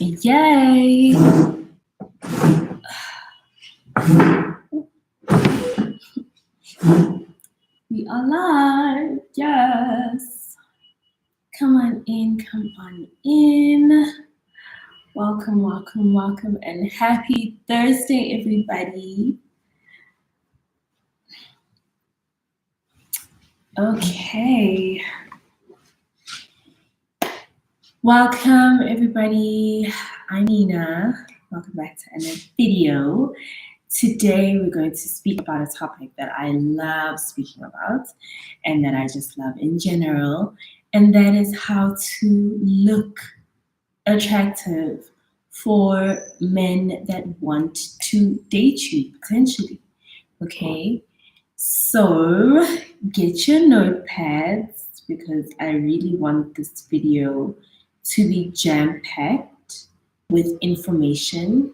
Yay! We are live. Yes. Come on in, come on in. Welcome, welcome, welcome, and happy Thursday, everybody. Okay. Welcome, everybody. I'm Nina. Welcome back to another video. Today, we're going to speak about a topic that I love speaking about and that I just love in general, and that is how to look attractive for men that want to date you, potentially. Okay? So, get your notepads because I really want this video to be jam-packed with information,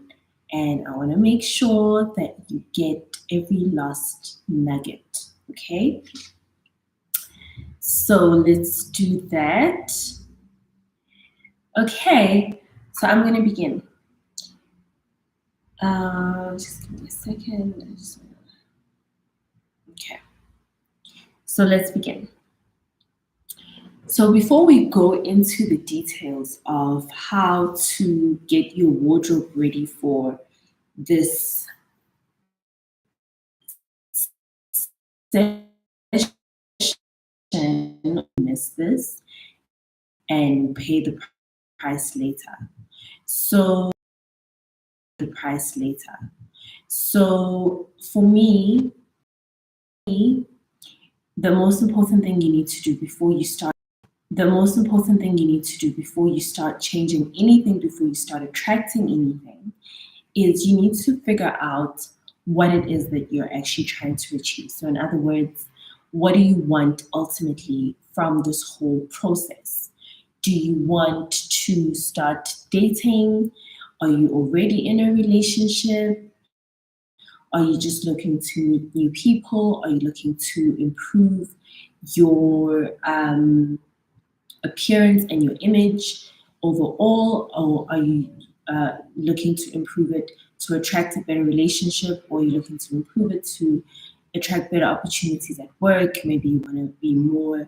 and I want to make sure that you get every last nugget. Okay? So let's do that. Okay, so I'm going to begin. Just give me a second. Okay, so let's begin. So before we go into the details of how to get your wardrobe ready for this session, miss this and pay the price later. So for me, the most important thing you need to do before you start changing anything, before you start attracting anything, is you need to figure out what it is that you're actually trying to achieve. So in other words, what do you want ultimately from this whole process? Do you want to start dating? Are you already in a relationship? Are you just looking to meet new people? Are you looking to improve your appearance and your image overall? Or are you looking to improve it to attract a better relationship? Or are you looking to improve it to attract better opportunities at work? Maybe you want to be more,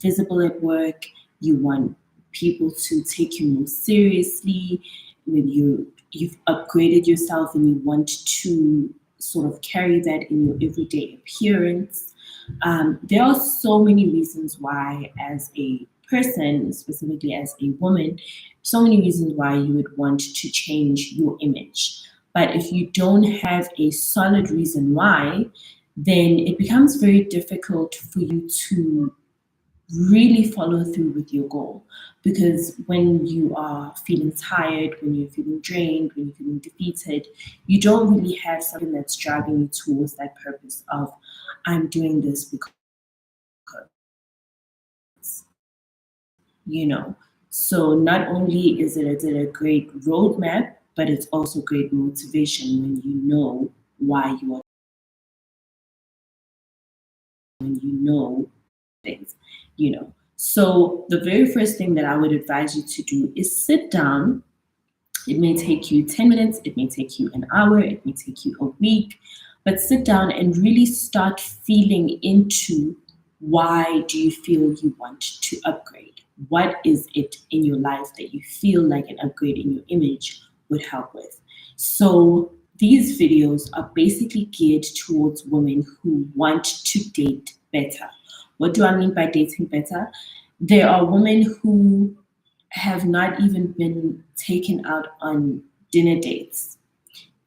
visible at work. You want people to take you more seriously. Maybe you've upgraded yourself and you want to sort of carry that in your everyday appearance. There are so many reasons why, as a person, specifically as a woman, so many reasons why you would want to change your image. But if you don't have a solid reason why, then it becomes very difficult for you to really follow through with your goal. Because when you are feeling tired, when you're feeling drained, when you're feeling defeated, you don't really have something that's driving you towards that purpose of, I'm doing this because, So not only is it a great roadmap, but it's also great motivation when you know why you are, things, So the very first thing that I would advise you to do is sit down. It may take you 10 minutes, it may take you an hour, it may take you a week, but sit down and really start feeling into, why do you feel you want to upgrade? What is it in your life that you feel like an upgrade in your image would help with? So these videos are basically geared towards women who want to date better. What do I mean by dating better? There are women who have not even been taken out on dinner dates.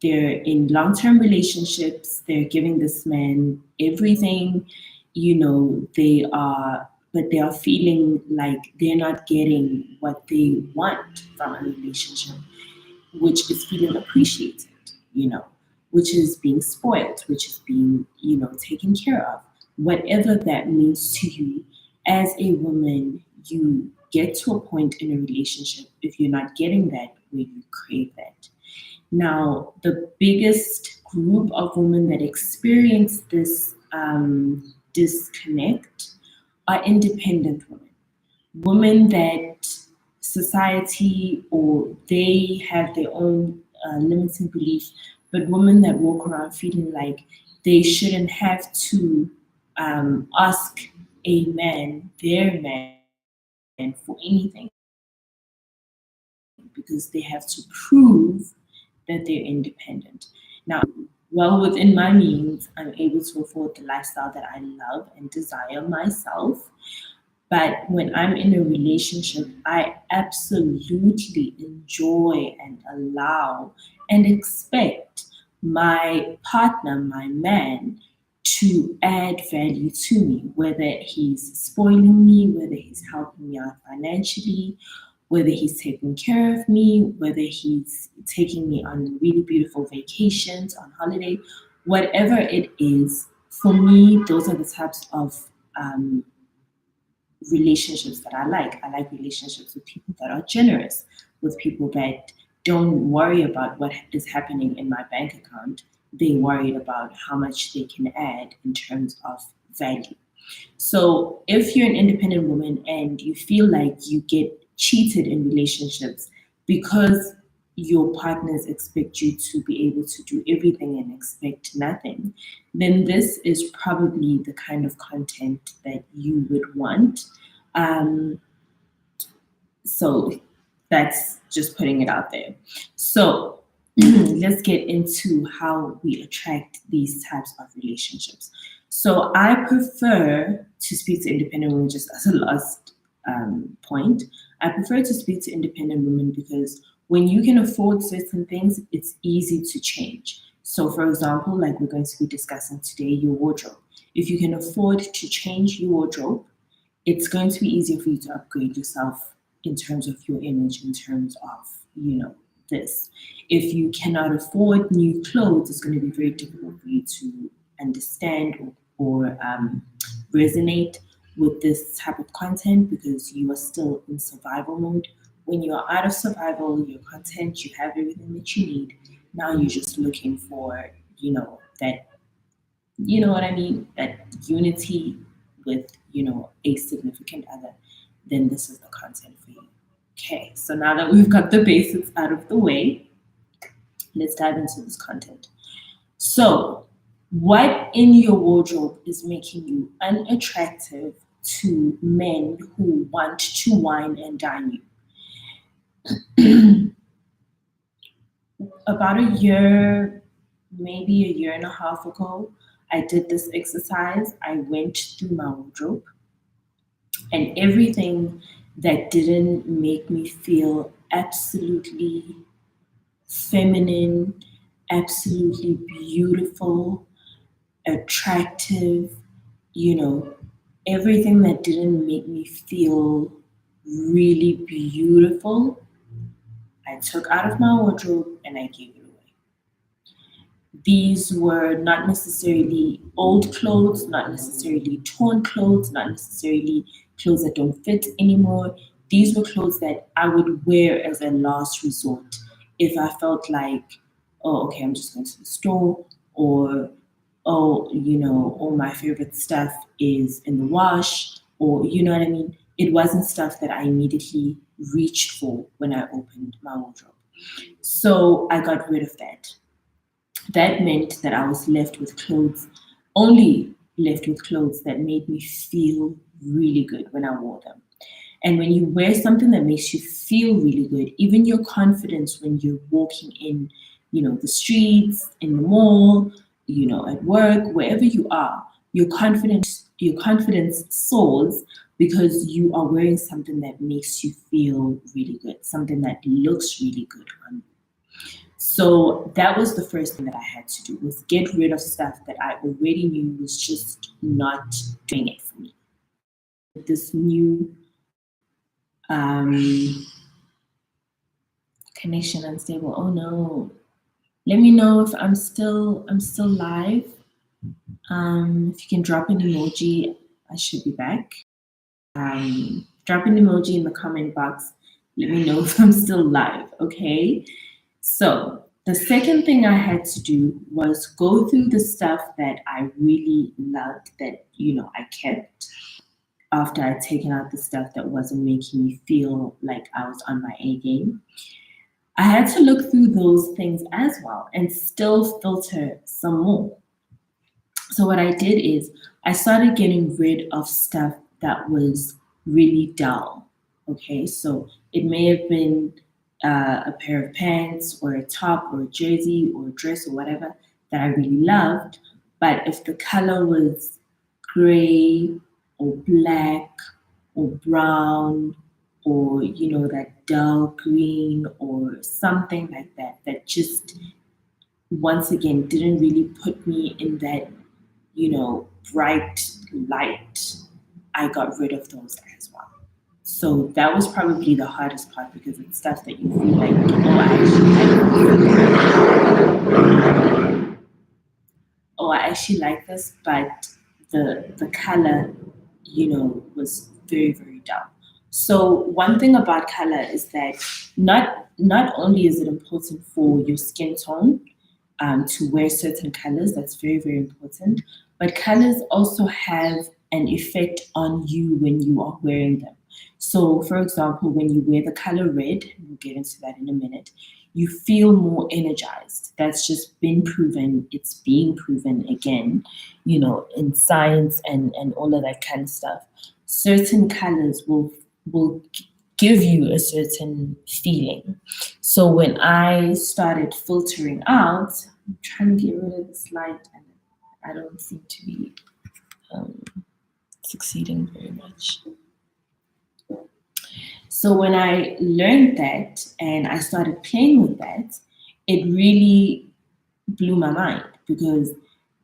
They're in long-term relationships. They're giving this man everything, but they are feeling like they're not getting what they want from a relationship, which is feeling appreciated, which is being spoiled, which is being, taken care of. Whatever that means to you, as a woman, you get to a point in a relationship, if you're not getting that, where you crave that. Now, the biggest group of women that experience this disconnect are independent women. Women that society or they have their own limiting belief, but women that walk around feeling like they shouldn't have to ask a man, their man, for anything because they have to prove that they're independent. Now, well within my means, I'm able to afford the lifestyle that I love and desire myself. But when I'm in a relationship, I absolutely enjoy and allow and expect my partner, my man, to add value to me, whether he's spoiling me, whether he's helping me out financially, whether he's taking care of me, whether he's taking me on really beautiful vacations, on holiday, whatever it is. For me, those are the types of relationships that I like. I like relationships with people that are generous, with people that don't worry about what is happening in my bank account. They worried about how much they can add in terms of value. So if you're an independent woman and you feel like you get cheated in relationships because your partners expect you to be able to do everything and expect nothing, then this is probably the kind of content that you would want. Um, so that's just putting it out there. So let's get into how we attract these types of relationships. So I prefer to speak to independent women just as a last point. I prefer to speak to independent women because when you can afford certain things, it's easy to change. So, for example, like we're going to be discussing today, your wardrobe. If you can afford to change your wardrobe, it's going to be easier for you to upgrade yourself in terms of your image, in terms of, this. If you cannot afford new clothes, it's going to be very difficult for you to understand or resonate with this type of content because you are still in survival mode. When you are out of survival, you're content, you have everything that you need. Now you're just looking for, that you know what I mean, that unity with, a significant other, then this is the content for you. Okay, so now that we've got the basics out of the way, let's dive into this content. So, what in your wardrobe is making you unattractive to men who want to wine and dine you? About a year, maybe a year and a half ago, I did this exercise. I went through my wardrobe and everything that didn't make me feel absolutely feminine, absolutely beautiful, attractive, you know, everything that didn't make me feel really beautiful, I took out of my wardrobe and I gave it away. These were not necessarily old clothes, not necessarily torn clothes, not necessarily clothes that don't fit anymore. These were clothes that I would wear as a last resort if I felt like, oh, okay, I'm just going to the store, or oh, all my favorite stuff is in the wash, or you know what I mean? It wasn't stuff that I immediately reached for when I opened my wardrobe. So I got rid of that. That meant that I was left with clothes, only left with clothes that made me feel really good when I wore them. And when you wear something that makes you feel really good, even your confidence when you're walking in, the streets, in the mall, at work, wherever you are, your confidence soars because you are wearing something that makes you feel really good, something that looks really good on you. So that was the first thing that I had to do was get rid of stuff that I already knew was just not doing it for me. This new um, connection unstable. Oh no. Let me know if I'm still live. If you can drop an emoji, I should be back. Drop an emoji in the comment box. Let me know if I'm still live, okay? So, the second thing I had to do was go through the stuff that I really loved that, I kept, after I'd taken out the stuff that wasn't making me feel like I was on my A game. I had to look through those things as well and still filter some more. So what I did is I started getting rid of stuff that was really dull. Okay, so it may have been a pair of pants or a top or a jersey or a dress or whatever that I really loved. But if the color was gray or black or brown or that dull green or something like that, that just once again didn't really put me in that bright light, I got rid of those as well. So that was probably the hardest part because it's stuff that you feel like, I actually like this, but the color, was very, very dull. So one thing about color is that not only is it important for your skin tone, to wear certain colors. That's very, very important. But colors also have an effect on you when you are wearing them. So, for example, when you wear the color red, we'll get into that in a minute, you feel more energized. That's just been proven. It's being proven again, in science and all of that kind of stuff. Certain colors will give you a certain feeling. So when I started filtering out, I'm trying to get rid of this light, and I don't seem to be um, succeeding very much. So when I learned that and I started playing with that, it really blew my mind because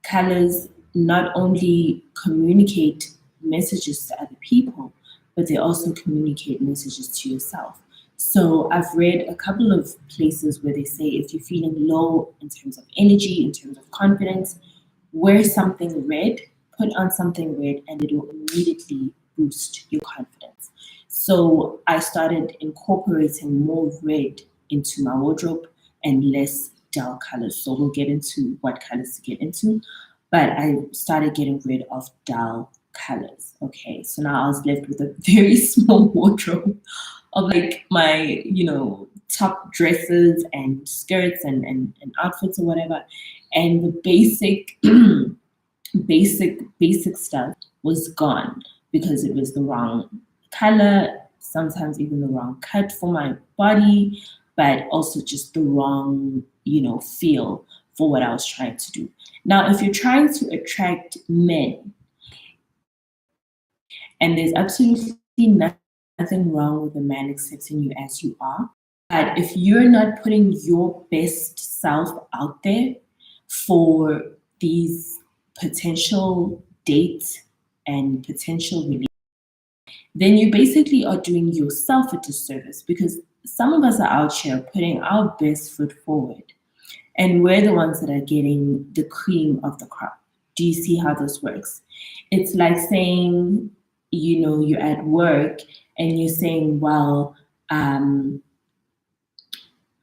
colors not only communicate messages to other people, but they also communicate messages to yourself. So I've read a couple of places where they say if you're feeling low in terms of energy, in terms of confidence, wear something red, put on something red, and it will immediately boost your confidence. So I started incorporating more red into my wardrobe and less dull colors. So we'll get into what colors to get into. But I started getting rid of dull colors. Okay, so now I was left with a very small wardrobe of like my, top dresses and skirts and outfits or whatever. And the basic stuff was gone because it was the wrong color, sometimes even the wrong cut for my body, but also just the wrong, feel for what I was trying to do. Now, if you're trying to attract men, and there's absolutely nothing wrong with a man accepting you as you are, but if you're not putting your best self out there for these potential dates and potential relationships, then you basically are doing yourself a disservice because some of us are out here putting our best foot forward and we're the ones that are getting the cream of the crop. Do you see how this works? It's like saying, you're at work and you're saying, well,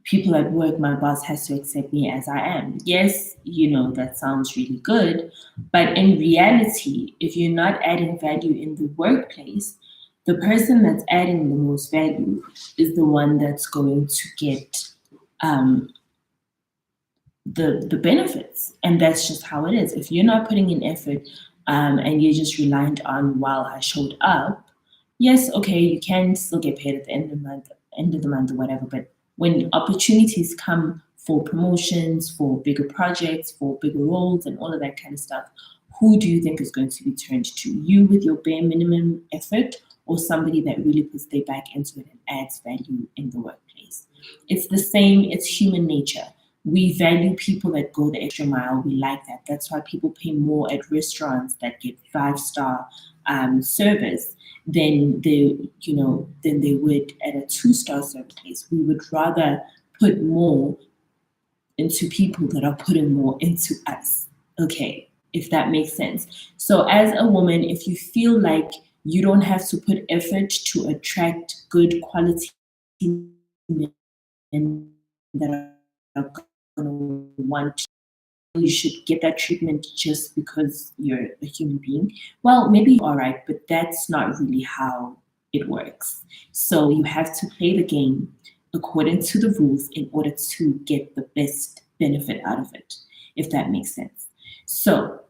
people at work, my boss has to accept me as I am. Yes, that sounds really good. But in reality, if you're not adding value in the workplace, the person that's adding the most value is the one that's going to get um, the benefits, and that's just how it is. If you're not putting in effort and you're just reliant on while I showed up, yes, okay, you can still get paid at the end of the month or whatever. But when opportunities come for promotions, for bigger projects, for bigger roles, and all of that kind of stuff, who do you think is going to be turned to? You with your bare minimum effort, or somebody that really puts their back into it and adds value in the workplace? It's the same. It's human nature. We value people that go the extra mile. We like that. That's why people pay more at restaurants that get 5-star service than they would at a 2-star service place. We would rather put more into people that are putting more into us. Okay, if that makes sense. So as a woman, if you feel like you don't have to put effort to attract good quality men that are going to want you should get that treatment just because you're a human being. Well, maybe you are right, but that's not really how it works. So you have to play the game according to the rules in order to get the best benefit out of it, if that makes sense. So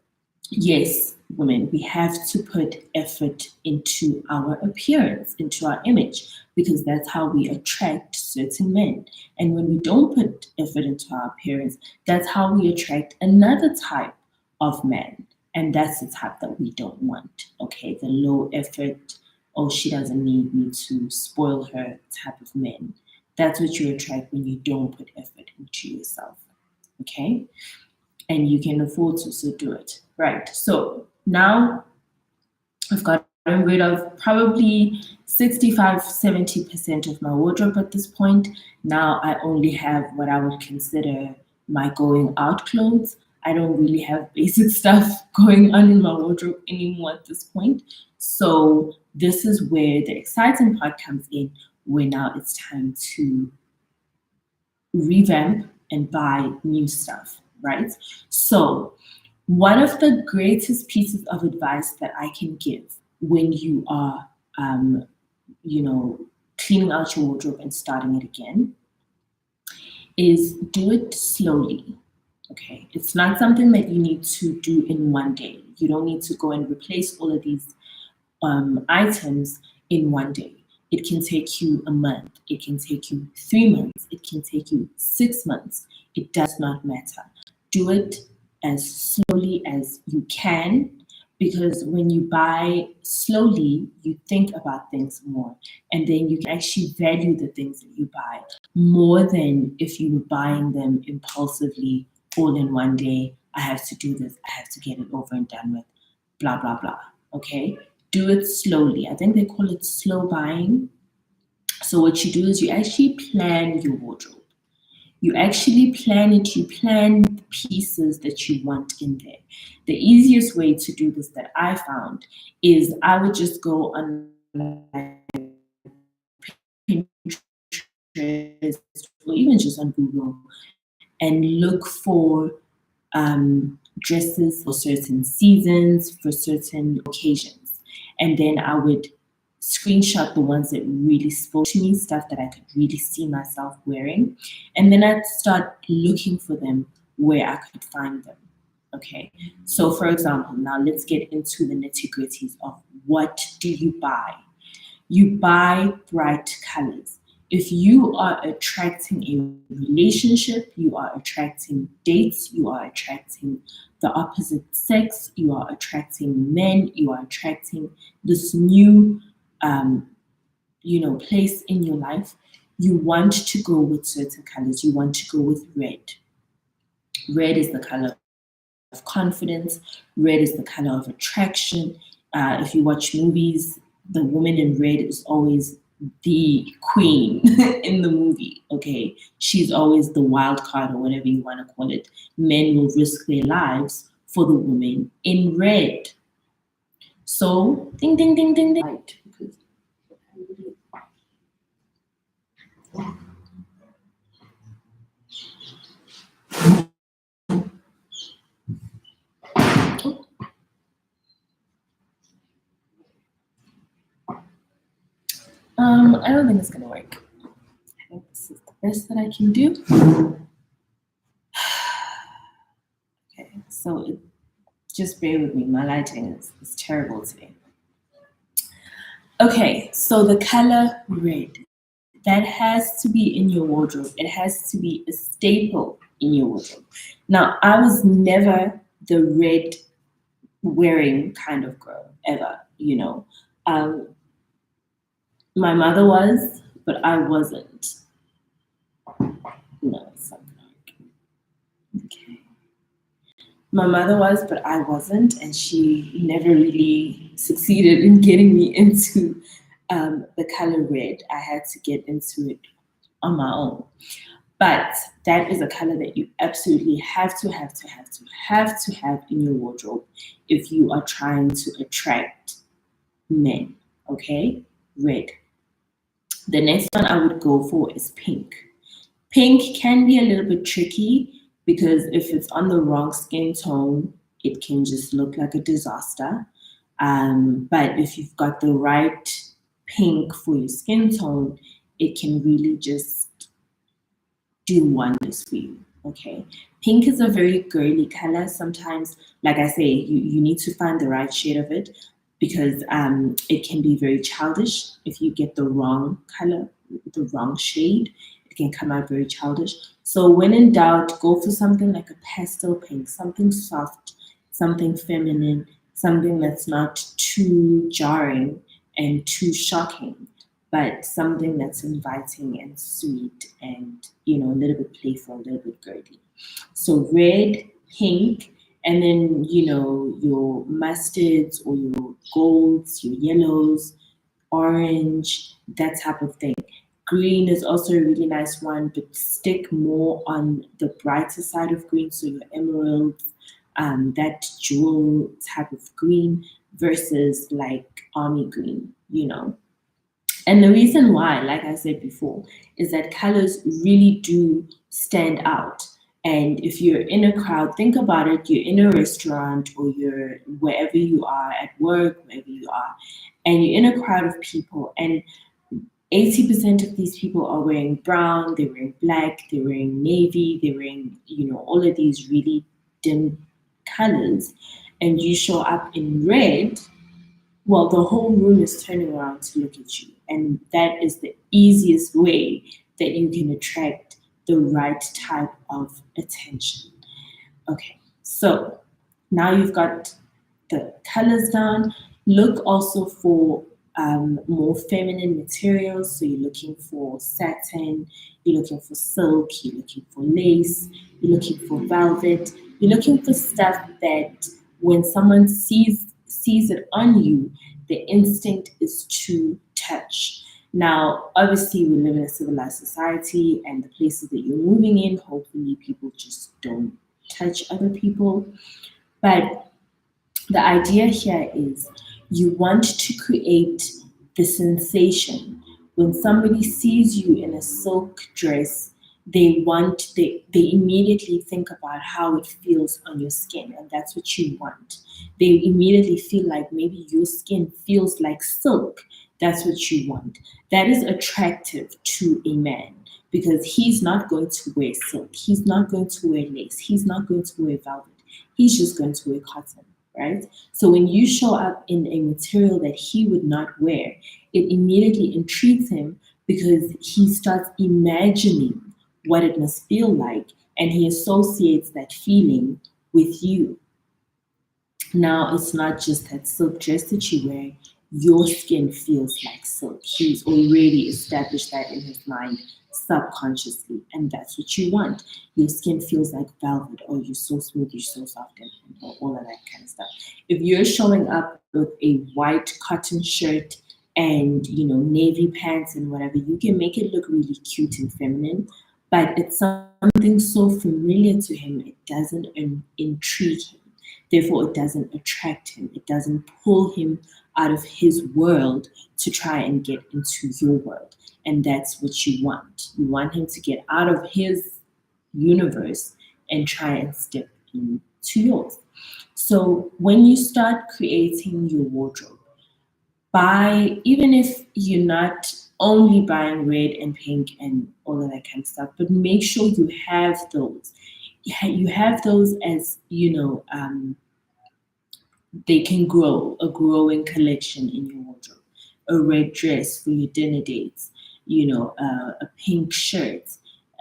yes, women, we have to put effort into our appearance, into our image, because that's how we attract certain men. And when we don't put effort into our appearance, that's how we attract another type of man. And that's the type that we don't want. Okay, the low effort, oh, she doesn't need me to spoil her type of men. That's what you attract when you don't put effort into yourself. Okay, and you can afford to so do it. Right. So now I've gotten rid of probably 65, 70% of my wardrobe at this point. Now I only have what I would consider my going out clothes. I don't really have basic stuff going on in my wardrobe anymore at this point. So this is where the exciting part comes in, where now it's time to revamp and buy new stuff, right? So, one of the greatest pieces of advice that I can give when you are, um, you know, cleaning out your wardrobe and starting it again is do it slowly. Okay, it's not something that you need to do in one day. You don't need to go and replace all of these items in one day. It can take you a month, it can take you 3 months, it can take you 6 months. It does not matter. Do it as slowly as you can, because when you buy slowly, you think about things more, and then you can actually value the things that you buy more than if you were buying them impulsively all in one day. I have to do this, I have to get it over and done with, blah, blah, blah. Okay? Do it slowly. I think they call it slow buying. So what you do is you actually plan your wardrobe. You actually plan it, you plan the pieces that you want in there. The easiest way to do this that I found is I would just go on Pinterest or even just on Google and look for dresses for certain seasons, for certain occasions. And then I would screenshot the ones that really spoke to me, stuff that I could really see myself wearing. And then I'd start looking for them where I could find them. Okay. So, for example, now let's get into the nitty gritties of what do you buy? You buy bright colors. If you are attracting a relationship, you are attracting dates, you are attracting the opposite sex, you are attracting men, you are attracting this new, place in your life. You want to go with certain colors. You want to go with red. Red is the color of confidence. Red is the color of attraction. If you watch movies, the woman in red is always the queen in the movie. Okay, she's always the wild card or whatever you want to call it. Men will risk their lives for the woman in red. So, ding, ding, ding, ding, ding. Right, because I don't think it's gonna work. I think this is the best that I can do. Okay, so just bear with me. My lighting is terrible today. Okay, so the color red, that has to be in your wardrobe. It has to be a staple in your wardrobe. Now, I was never the red wearing kind of girl ever, you know. My mother was, but I wasn't. No, something like, okay. My mother was, but I wasn't, and she never really succeeded in getting me into the color red. I had to get into it on my own. But that is a color that you absolutely have to have in your wardrobe if you are trying to attract men. Okay, red. The next one I would go for is pink. Pink can be a little bit tricky because if it's on the wrong skin tone, it can just look like a disaster. But if you've got the right pink for your skin tone, it can really just do wonders for you. Okay. Pink is a very girly color. Sometimes, like I say, you need to find the right shade of it because it can be very childish if you get the wrong color, the wrong shade. It can come out very childish. So when in doubt, go for something like a pastel pink, something soft, something feminine, something that's not too jarring and too shocking, but something that's inviting and sweet and, a little bit playful, a little bit girly. So red, pink, and then, your mustards or your golds, your yellows, orange, that type of thing. Green is also a really nice one, but stick more on the brighter side of green, so your emeralds, that jewel type of green versus like army green. And the reason why, like I said before, is that colors really do stand out. And if you're in a crowd, think about it, you're in a restaurant or you're wherever you are, at work, wherever you are, and you're in a crowd of people, and 80% of these people are wearing brown, they're wearing black, they're wearing navy, they're wearing, all of these really dim colors, and you show up in red, well, the whole room is turning around to look at you. And that is the easiest way that you can attract the right type of attention. Okay, so now you've got the colors down. Look also for more feminine materials. So you're looking for satin, you're looking for silk, you're looking for lace, you're looking for velvet, you're looking for stuff that when someone sees it on you, the instinct is to touch. Now, obviously, we live in a civilized society, and the places that you're moving in, hopefully, people just don't touch other people. But the idea here is you want to create the sensation. When somebody sees you in a silk dress, they immediately think about how it feels on your skin, and that's what you want. They immediately feel like maybe your skin feels like silk. That's what you want. That is attractive to a man because he's not going to wear silk, he's not going to wear lace, he's not going to wear velvet, he's just going to wear cotton, right? So when you show up in a material that he would not wear, it immediately intrigues him because he starts imagining what it must feel like, and he associates that feeling with you. Now, it's not just that silk dress that you wear, your skin feels like silk. He's already established that in his mind subconsciously, and that's what you want. Your skin feels like velvet, or you're so smooth, you're so soft, and all of that kind of stuff. If you're showing up with a white cotton shirt and navy pants and whatever, you can make it look really cute and feminine, but it's something so familiar to him, it doesn't intrigue him. Therefore, it doesn't attract him. It doesn't pull him out of his world to try and get into your world. And that's what you want. You want him to get out of his universe and try and step into yours. So when you start creating your wardrobe, even if you're not only buying red and pink and all of that kind of stuff, but make sure you have those. You have those as, they can grow, a growing collection in your wardrobe. A red dress for your dinner dates, a pink shirt,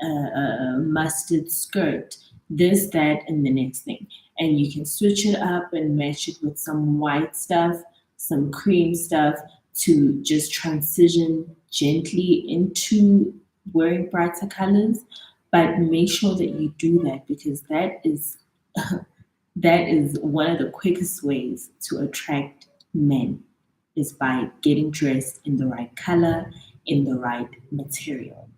a mustard skirt, this, that, and the next thing. And you can switch it up and match it with some white stuff, some cream stuff to just transition gently into wearing brighter colors. But make sure that you do that because that is that is one of the quickest ways to attract men is by getting dressed in the right color, in the right material.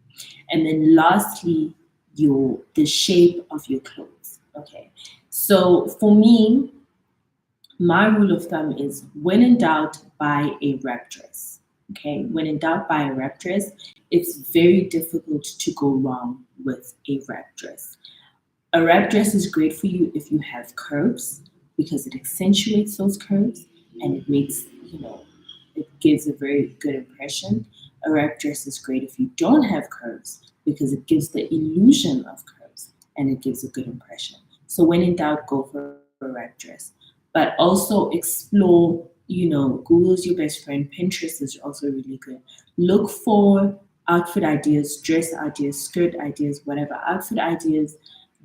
And then lastly, the shape of your clothes. Okay. So for me, my rule of thumb is when in doubt, buy a wrap dress. Okay. When in doubt, buy a wrap dress. It's very difficult to go wrong with a wrap dress. A wrap dress is great for you if you have curves because it accentuates those curves and it makes, it gives a very good impression. A wrap dress is great if you don't have curves because it gives the illusion of curves and it gives a good impression. So when in doubt, go for a wrap dress. But also explore, Google's your best friend. Pinterest is also really good. Look for outfit ideas, dress ideas, skirt ideas, whatever outfit ideas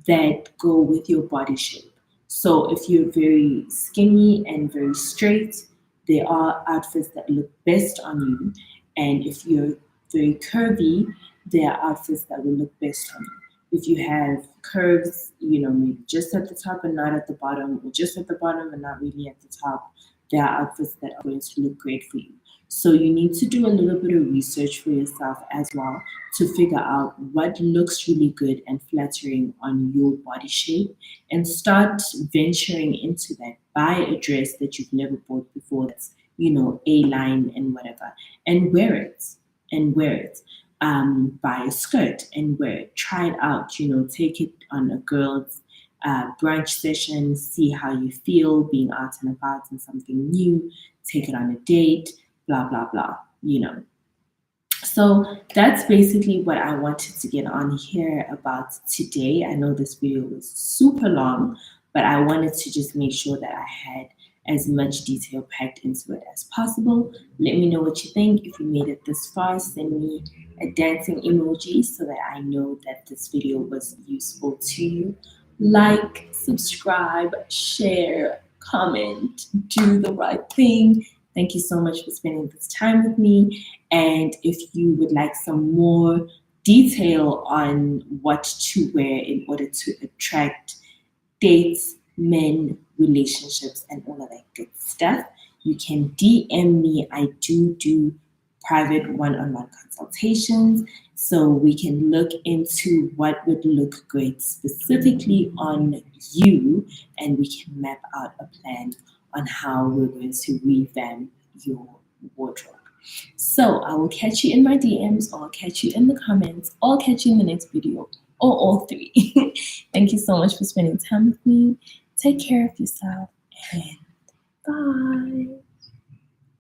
that go with your body shape. So if you're very skinny and very straight, there are outfits that look best on you. And if you're very curvy, there are outfits that will look best on you. If you have curves, maybe just at the top and not at the bottom, or just at the bottom and not really at the top, there are outfits that are going to look great for you. So you need to do a little bit of research for yourself as well to figure out what looks really good and flattering on your body shape and start venturing into that. Buy a dress that you've never bought before that's, A-line and whatever, and wear it and wear it. Buy a skirt and wear it. Try it out, take it on a girl's brunch session, see how you feel being out and about and something new, take it on a date, blah, blah, blah. So that's basically what I wanted to get on here about today. I know this video was super long, but I wanted to just make sure that I had as much detail packed into it as possible. Let me know what you think. If you made it this far, send me a dancing emoji so that I know that this video was useful to you. Like, subscribe, share, comment, do the right thing. Thank you so much for spending this time with me. And if you would like some more detail on what to wear in order to attract dates, men, relationships, and all of that good stuff, you can DM me. I do private one-on-one consultations so we can look into what would look great specifically on you, and we can map out a plan on how we're going to revamp your wardrobe. So I will catch you in my DMs, or I'll catch you in the comments, or I'll catch you in the next video, or all three. Thank you so much for spending time with me. Take care of yourself, and bye.